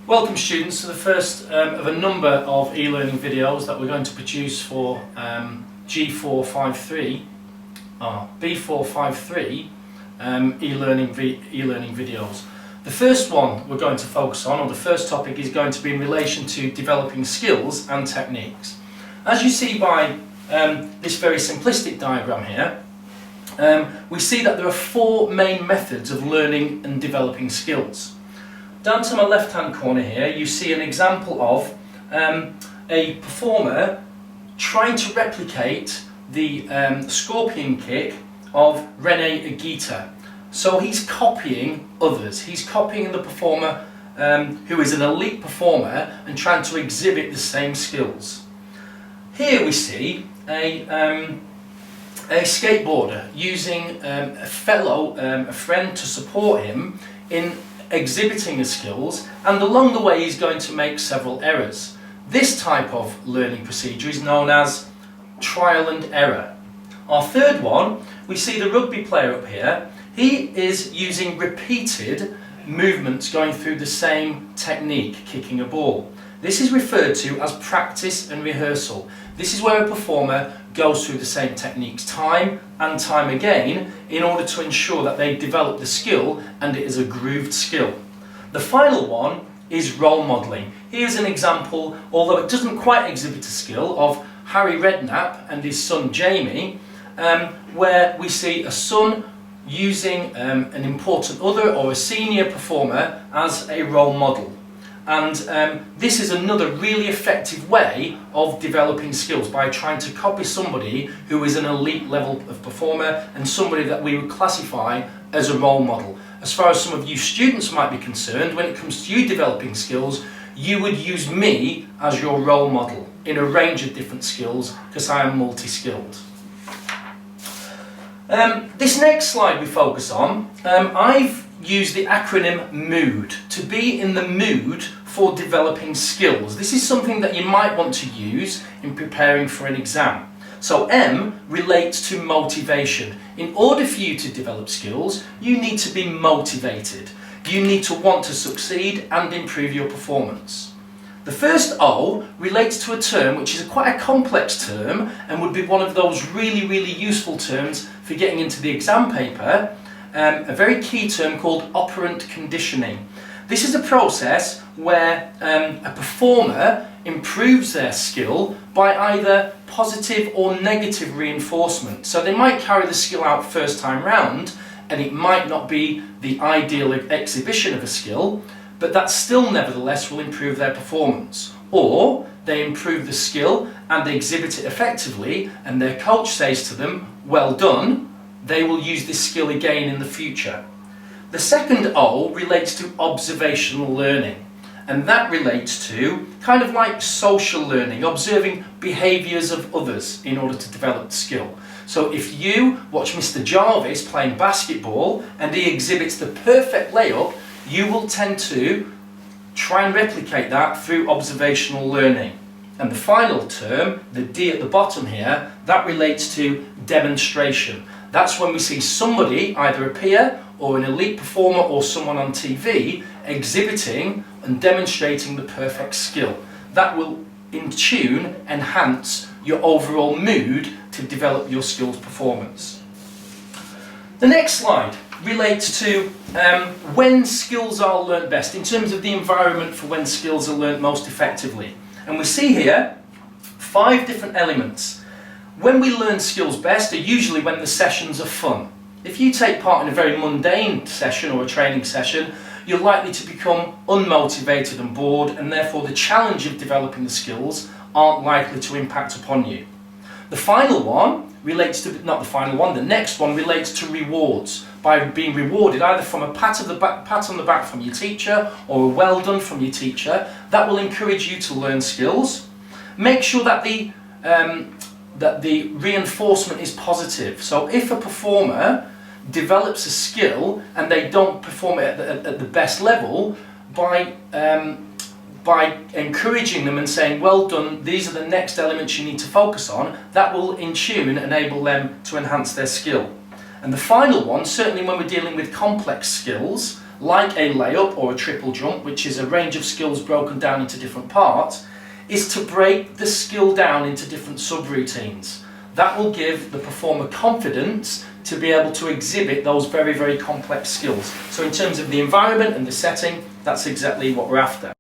Welcome students to the first of a number of e-learning videos that we're going to produce for B453 e-learning videos. The first one we're going to focus on, or the first topic, is going to be in relation to developing skills and techniques. As you see by this very simplistic diagram here, we see that there are four main methods of learning and developing skills. Down to my left hand corner here you see an example of a performer trying to replicate the scorpion kick of René Higuita. So he's copying others, he's copying the performer who is an elite performer and trying to exhibit the same skills. Here we see a skateboarder using a friend to support him in exhibiting his skills, and along the way he's going to make several errors. This type of learning procedure is known as trial and error. Our third one, we see the rugby player up here. He is using repeated movements going through the same technique, kicking a ball. This is referred to as practice and rehearsal. This is where a performer goes through the same techniques time and time again in order to ensure that they develop the skill and it is a grooved skill. The final one is role modelling. Here's an example, although it doesn't quite exhibit a skill, of Harry Redknapp and his son Jamie, where we see a son using an important other or a senior performer as a role model. And this is another really effective way of developing skills, by trying to copy somebody who is an elite level of performer and somebody that we would classify as a role model. As far as some of you students might be concerned, when it comes to you developing skills, you would use me as your role model in a range of different skills, because I am multi-skilled. This next slide we focus on, I've used the acronym MOOD, to be in the mood for developing skills. This is something that you might want to use in preparing for an exam. So M relates to motivation. In order for you to develop skills, you need to be motivated. You need to want to succeed and improve your performance. The first O relates to a term which is quite a complex term and would be one of those really useful terms for getting into the exam paper. A very key term called operant conditioning. This is a process where a performer improves their skill by either positive or negative reinforcement. So they might carry the skill out first time round and it might not be the ideal exhibition of a skill, but that still nevertheless will improve their performance. Or they improve the skill and they exhibit it effectively and their coach says to them, well done, they will use this skill again in the future. The second O relates to observational learning, and that relates to kind of like social learning, observing behaviours of others in order to develop the skill. So if you watch Mr. Jarvis playing basketball and he exhibits the perfect layup, you will tend to try and replicate that through observational learning. And the final term, the D at the bottom here, that relates to demonstration. That's when we see somebody, either a peer or an elite performer or someone on TV, exhibiting and demonstrating the perfect skill. That will in tune enhance your overall mood to develop your skills performance. The next slide relates to when skills are learnt best, in terms of the environment for when skills are learnt most effectively. And we see here 5 different elements. When we learn skills best are usually when the sessions are fun. If you take part in a very mundane session or a training session, you're likely to become unmotivated and bored, and therefore the challenge of developing the skills aren't likely to impact upon you. The final one relates to, not the final one, the next one relates to rewards. By being rewarded either from a pat on the back from your teacher or a well done from your teacher, that will encourage you to learn skills. Make sure that the reinforcement is positive. So if a performer develops a skill and they don't perform it at the best level, by encouraging them and saying, well done, these are the next elements you need to focus on, that will in tune enable them to enhance their skill. And the final one, certainly when we're dealing with complex skills, like a layup or a triple jump, which is a range of skills broken down into different parts, is to break the skill down into different subroutines. That will give the performer confidence to be able to exhibit those very, very complex skills. So in terms of the environment and the setting, that's exactly what we're after.